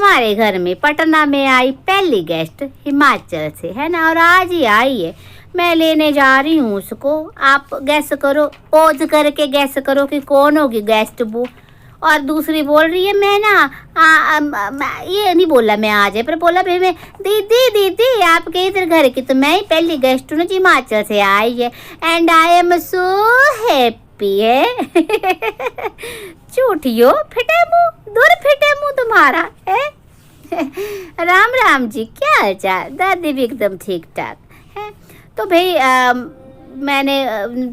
हमारे घर में पटना में आई पहली गेस्ट हिमाचल से, है ना, और आज ही आई है। मैं लेने जा रही हूँ उसको। आप गैस करो, पोज करके गैस करो कि कौन होगी गेस्ट वो। और दूसरी बोल रही है मैं ना ये नहीं बोला मैं आ जाए, पर बोला भाई मैं दीदी दीदी आपके इधर घर की तो मैं ही पहली गेस्ट हूँ ना, हिमाचल से आई है and I am so happy है। झूठियो फिटे मुँह, दूर फिटे मुँह तुम्हारा है। राम राम जी, क्या हाल चाल? दादी भी एकदम ठीक ठाक है। तो भाई मैंने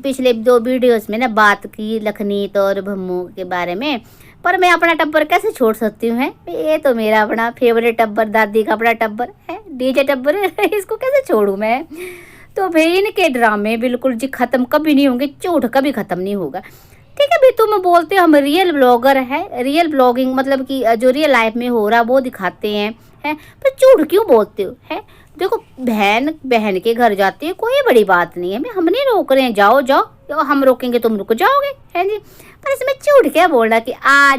पिछले 2 वीडियोस में ना बात की लखनीत और भम्मू के बारे में, पर मैं अपना टब्बर कैसे छोड़ सकती हूँ? है ये तो मेरा अपना फेवरेट टब्बर, दादी का अपना टब्बर है, डीजे टब्बर है। इसको कैसे छोड़ूँ मैं? तो भाई इनके ड्रामे बिल्कुल जी ख़त्म कभी नहीं होंगे, झूठ कभी ख़त्म नहीं होगा। ठीक है भाई, तुम बोलते हो हम रियल ब्लॉगर है, रियल ब्लॉगिंग मतलब कि जो रियल लाइफ में हो रहा वो दिखाते हैं, है, पर झूठ क्यों बोलते हो? है देखो, बहन के घर जाती है, कोई बड़ी बात नहीं है। हम नहीं रोक रहे हैं, जाओ जाओ, हम रोकेंगे तुम रुक जाओगे, है जी। पर इसमें झूठ क्या बोलना कि आ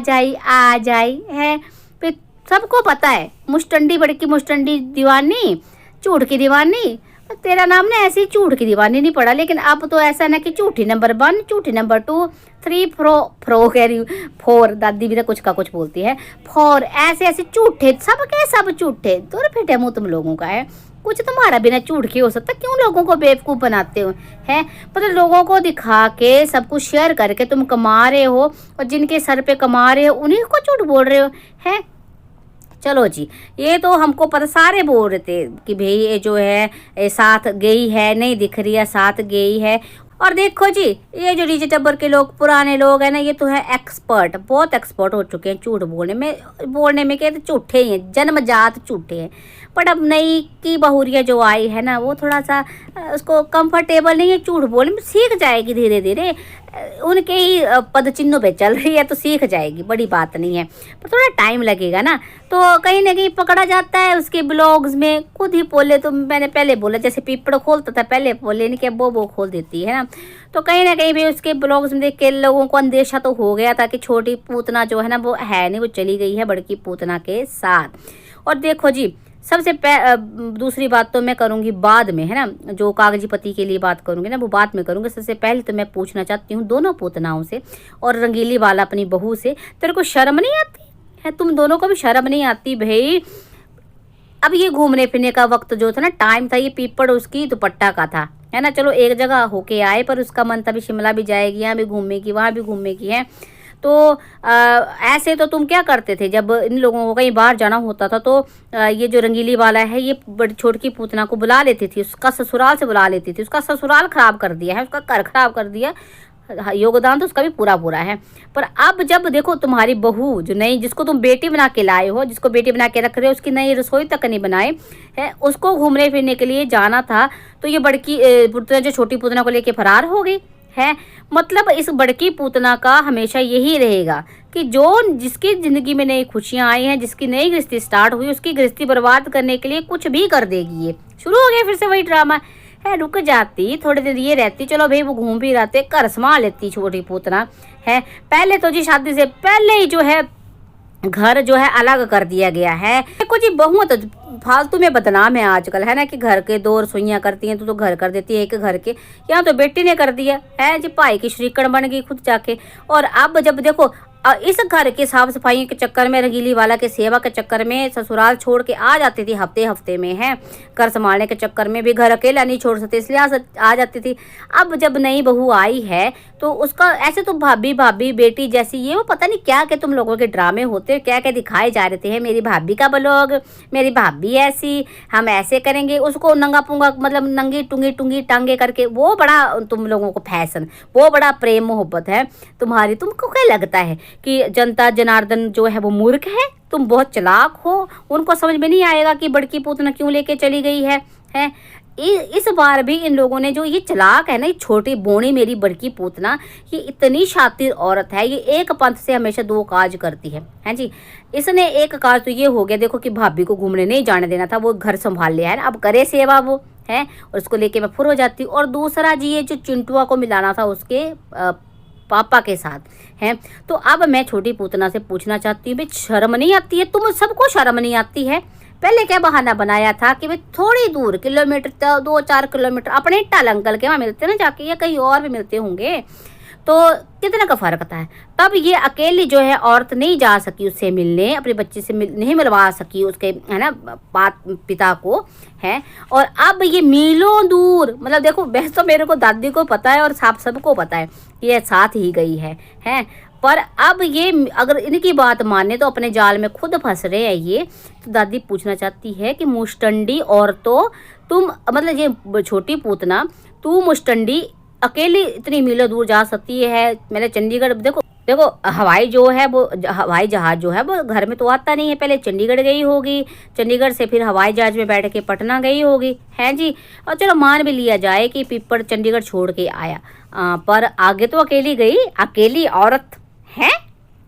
जाई है। फिर सबको पता है मुस्टंडी बड़की मुस्टंडी दीवानी, झूठ की दीवानी। तेरा नाम ना ऐसे ही झूठ की दीवानी नहीं पड़ा, लेकिन अब तो ऐसा ना कि झूठी नंबर 1, झूठी नंबर 2, 3 फ्रो कह रही हूँ 4, दादी भी तो कुछ का कुछ बोलती है, 4 ऐसे झूठे सब के सब झूठे। दूर फिटे मुँह तुम लोगों का है, कुछ तुम्हारा बिना झूठ के हो सकता। क्यों लोगों को बेवकूफ़ बनाते हो? है मतलब लोगों को दिखा के सब कुछ शेयर करके तुम कमा रहे हो, और जिनके सर पे कमा रहे हो उन्हीं को झूठ बोल रहे हो। है चलो जी, ये तो हमको पता, सारे बोल रहे थे कि भाई ये जो है ये साथ गई है, नहीं दिख रही है, साथ गई है। और देखो जी, ये जो डीजे टब्बर के लोग, पुराने लोग हैं ना, ये तो है एक्सपर्ट, बहुत एक्सपर्ट हो चुके हैं झूठ बोलने में कहते झूठे ही हैं, जन्मजात झूठे हैं। बट अब नई की बहुरिया जो आई है ना, वो थोड़ा सा उसको कंफर्टेबल नहीं है झूठ बोलने में, सीख जाएगी धीरे धीरे, उनके ही पद चिन्हों पे चल रही है तो सीख जाएगी, बड़ी बात नहीं है, पर थोड़ा टाइम लगेगा ना। तो कहीं ना कहीं पकड़ा जाता है उसके ब्लॉग्स में, खुद ही बोले तो मैंने पहले बोला, जैसे पीपड़ खोलता था पहले बोले नहीं कि वो खोल देती है ना। तो कहीं ना कहीं भी उसके ब्लॉग्स में देख के लोगों को अंदेशा तो हो गया था कि छोटी पूतना जो है ना वो है नहीं, वो चली गई है बड़की पूतना के साथ। और देखो जी, सबसे दूसरी बात तो मैं करूँगी बाद में, है ना, जो कागजी पति के लिए बात करूँगी ना वो बाद में करूँगी। सबसे पहले तो मैं पूछना चाहती हूँ दोनों पूतनाओं से और रंगीली वाला अपनी बहू से, तेरे को शर्म नहीं आती है? तुम दोनों को भी शर्म नहीं आती भाई? अब ये घूमने फिरने का वक्त जो था ना, टाइम था, ये पीपड़ उसकी दुपट्टा का था, है ना। चलो एक जगह होके आए, पर उसका मन था भी शिमला भी जाएगी, यहाँ भी घूमेगी, वहाँ भी घूमेगी, है। तो ऐसे तो तुम क्या करते थे जब इन लोगों को कहीं बाहर जाना होता था? तो ये जो रंगीली वाला है ये बड़ी छोटी पूतना को बुला लेती थी, उसका ससुराल से बुला लेती थी। उसका ससुराल खराब कर दिया है, उसका घर खराब कर दिया, योगदान तो उसका भी पूरा है। पर अब जब देखो तुम्हारी बहू जो नई, जिसको तुम बेटी बना के लाए हो, जिसको बेटी बना के रख रहे हो, उसकी नई रसोई तक नहीं बनाए है, उसको घूमने फिरने के लिए जाना था, तो ये बड़की पुतना जो छोटी पूतना को लेके फरार हो गई है। मतलब इस बड़की पूतना का हमेशा यही रहेगा कि जो जिसकी ज़िंदगी में नई खुशियाँ आई हैं, जिसकी नई गृहस्थी स्टार्ट हुई, उसकी गृहस्थी बर्बाद करने के लिए कुछ भी कर देगी। ये शुरू हो गया फिर से वही ड्रामा है। रुक जाती थोड़ी देर, ये रहती, चलो भाई वो घूम फिर आते, घर संभाल लेती छोटी पूतना है। पहले तो जी शादी से पहले ही जो है घर जो है अलग कर दिया गया है। देखो जी, बहु तो फालतू में बदनाम है आजकल, है ना, कि घर के 2 रसोइयाँ करती हैं तो घर कर देती है एक घर के। यहाँ तो बेटी ने कर दिया है जी, भाई की श्रीकण बन गई खुद जाके। और अब जब देखो इस घर के साफ सफाई के चक्कर में, रंगीली वाला के सेवा के चक्कर में ससुराल छोड़ के आ जाती थी हफ्ते में, है, घर संभालने के चक्कर में भी घर अकेला नहीं छोड़ सकते, इसलिए आ जाती थी। अब जब नई बहू आई है तो उसका ऐसे तो भाभी बेटी जैसी, ये वो पता नहीं क्या के तुम लोगों के ड्रामे होते, क्या क्या दिखाए जा रहे थे। मेरी भाभी का ब्लॉग, मेरी भाभी ऐसी, हम ऐसे करेंगे, उसको नंगा पुंगा मतलब नंगी टुंगी टांगे करके, वो बड़ा तुम लोगों को फैशन, वो बड़ा प्रेम मोहब्बत है तुम्हारी। तुमको क्या लगता है कि जनता जनार्दन जो है वो मूर्ख है? तुम बहुत चालाक हो, उनको समझ में नहीं आएगा कि बड़की पूतना क्यों लेके चली गई है। इस बार भी इन लोगों ने जो ये चालाक है ना, ये छोटी बोनी मेरी बड़की पूतना, ये इतनी शातिर औरत है, ये एक पंथ से हमेशा 2 काज करती है जी। इसने एक काज तो ये हो गया, देखो कि भाभी को घूमने नहीं जाने देना था, वो घर संभाल लिया है ना, अब करे सेवा वो है, और उसको लेके मैं फुर हो जाती। और दूसरा जी, ये जो चिंटुआ को मिलाना था उसके पापा के साथ हैं। तो अब मैं छोटी पूतना से पूछना चाहती हूँ, भाई शर्म नहीं आती है? तुम सबको शर्म नहीं आती है? पहले क्या बहाना बनाया था कि भाई थोड़ी दूर किलोमीटर 2-4 किलोमीटर अपने टल अंकल के वहाँ मिलते ना जाके, या कहीं और भी मिलते होंगे, तो कितना का फर्क था। तब ये अकेली जो है औरत नहीं जा सकी उससे मिलने, अपने बच्चे से नहीं मिलवा सकी उसके, है ना, पिता को है। और अब ये मीलों दूर, मतलब देखो वैसे तो मेरे को दादी को पता है और सबको पता है ये साथ ही गई है। पर अब ये अगर इनकी बात माने तो अपने जाल में खुद फंस रहे हैं ये। तो दादी पूछना चाहती है कि मुस्टंडी औरतों, तुम मतलब ये छोटी पूतना, तू मुस्टंडी अकेली इतनी मीलों दूर जा सकती है? मैंने चंडीगढ़ देखो हवाई जहाज जो है वो घर में तो आता नहीं है, पहले चंडीगढ़ गई होगी, चंडीगढ़ से फिर हवाई जहाज में बैठ के पटना गई होगी, है जी। और चलो मान भी लिया जाए कि पिपड़ चंडीगढ़ छोड़ के आया, पर आगे तो अकेली गई, अकेली औरत है।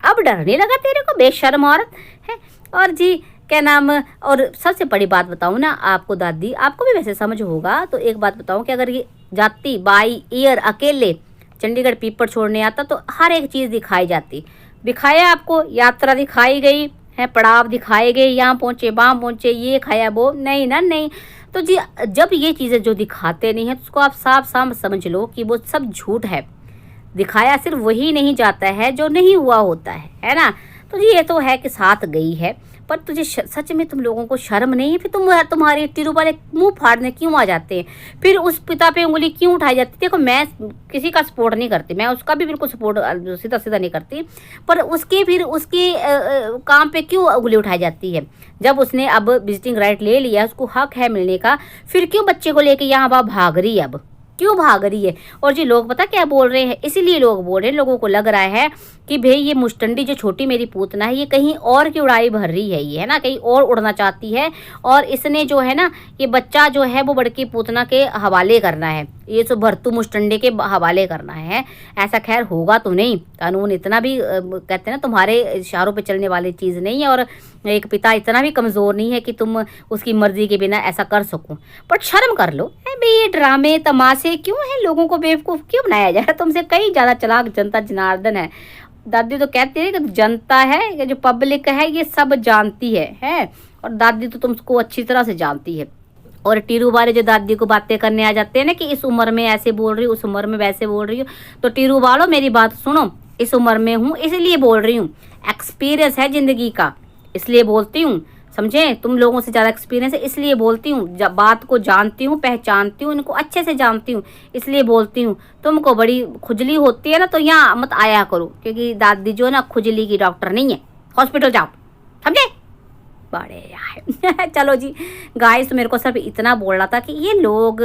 अब डर नहीं लगा तेरे को, बेशर्म औरत है। और जी क्या नाम, और सबसे बड़ी बात बताऊँ ना आपको दादी, आपको भी वैसे समझ होगा, तो एक बात बताऊँ कि अगर ये जाती बाई एयर अकेले चंडीगढ़ पीपड़ छोड़ने आता तो हर एक चीज़ दिखाई जाती। दिखाया आपको, यात्रा दिखाई गई है, पड़ाव दिखाए गए, यहाँ पहुँचे वहाँ पहुँचे, ये खाया वो, नहीं ना नहीं। तो जी जब ये चीज़ें जो दिखाते नहीं हैं तो उसको आप साफ साफ समझ लो कि वो सब झूठ है। दिखाया सिर्फ वही नहीं जाता है जो नहीं हुआ होता है ना। तो जी ये तो है कि साथ गई है, पर तुझे सच में तुम लोगों को शर्म नहीं है? फिर तुम्हारे टिरू वाले मुंह फाड़ने क्यों आ जाते हैं? फिर उस पिता पे उंगली क्यों उठाई जाती? देखो मैं किसी का सपोर्ट नहीं करती, मैं उसका भी बिल्कुल सपोर्ट सीधा सीधा नहीं करती, पर उसके काम पे क्यों उंगली उठाई जाती है? जब उसने अब विजिटिंग राइट ले लिया, उसको हक है मिलने का, फिर क्यों बच्चे को लेके यहाँ वहाँ भाग रही है? अब क्यों भाग रही है? और जी लोग पता क्या बोल रहे हैं, इसीलिए लोग बोल रहे हैं, लोगों को लग रहा है कि भाई ये मुस्टंडी जो छोटी मेरी पूतना है ये कहीं और की उड़ाई भर रही है, ये है ना, कहीं और उड़ना चाहती है, और इसने जो है ना ये बच्चा जो है वो बड़की पूतना के हवाले करना है, ये सब भरतू मुस्टंडे के हवाले करना है। ऐसा खैर होगा तो नहीं, कानून इतना भी कहते हैं ना तुम्हारे इशारों पे चलने वाली चीज़ नहीं है, और एक पिता इतना भी कमज़ोर नहीं है कि तुम उसकी मर्जी के बिना ऐसा कर सको। बट शर्म कर लो भाई, ये ड्रामे तमाशे क्यों है? लोगों को बेवकूफ़ क्यों बनाया जा रहा है? तुमसे कहीं ज़्यादा चालाक जनता जनार्दन है। दादी तो कहती है कि जनता है, कि जो पब्लिक है ये सब जानती है। और दादी तो तुमको अच्छी तरह से जानती है। और टीरू वाले जो दादी को बातें करने आ जाते हैं ना कि इस उम्र में ऐसे बोल रही हूँ, उस उम्र में वैसे बोल रही हूँ, तो टीरू वालों मेरी बात सुनो, इस उम्र में हूँ इसलिए बोल रही हूँ, एक्सपीरियंस है ज़िंदगी का इसलिए बोलती हूँ, समझे? तुम लोगों से ज़्यादा एक्सपीरियंस है इसलिए बोलती हूँ, जब बात को जानती हूँ, पहचानती हूँ, इनको अच्छे से जानती हूँ इसलिए बोलती हूँ। तुमको बड़ी खुजली होती है ना तो यहाँ मत आया करो, क्योंकि दादी जो है ना खुजली की डॉक्टर नहीं है, हॉस्पिटल जाओ, समझे? बड़े यार चलो जी गाइस, तो मेरे को सिर्फ इतना बोल रहा था कि ये लोग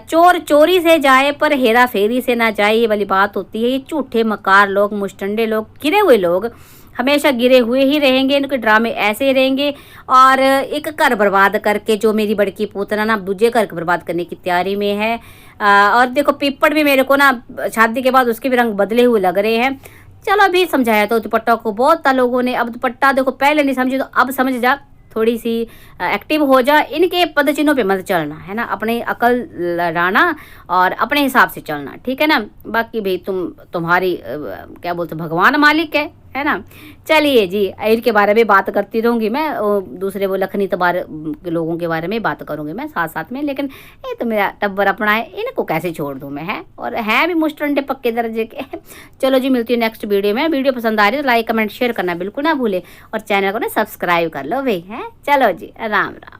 चोर चोरी से जाए पर हेरा फेरी से ना जाए, ये वाली बात होती है। ये झूठे मकार लोग, मुस्टंडे लोग, गिरे हुए लोग हमेशा गिरे हुए ही रहेंगे, इनके ड्रामे ऐसे ही रहेंगे। और एक घर बर्बाद करके जो मेरी बड़की पूतना ना दूसरे घर बर्बाद करने की तैयारी में है। और देखो पीपड़ भी मेरे को ना शादी के बाद उसके भी रंग बदले हुए लग रहे हैं। चलो अभी समझाया तो दुपट्टा को बहुत था लोगों ने, अब दुपट्टा देखो पहले नहीं समझी तो अब समझ जा, थोड़ी सी एक्टिव हो जा, इनके पद चिन्हों पे मत चलना, है ना, अपने अकल लड़ाना और अपने हिसाब से चलना, ठीक है ना। बाकी भाई तुम्हारी क्या बोलते भगवान मालिक है ना। चलिए जी इनके बारे में बात करती रहूँगी मैं, दूसरे वो लखनी तबार के लोगों के बारे में बात करूँगी मैं साथ साथ में, लेकिन ये तो मेरा टब्बर अपना है, इनको कैसे छोड़ दूँ मैं, है और हैं भी मुस्टंडे पक्के दर्जे के। चलो जी मिलती हूँ नेक्स्ट वीडियो में। वीडियो पसंद आ रही है तो लाइक कमेंट शेयर करना बिल्कुल ना भूले, और चैनल को ना सब्सक्राइब कर लो भाई, है। चलो जी राम राम।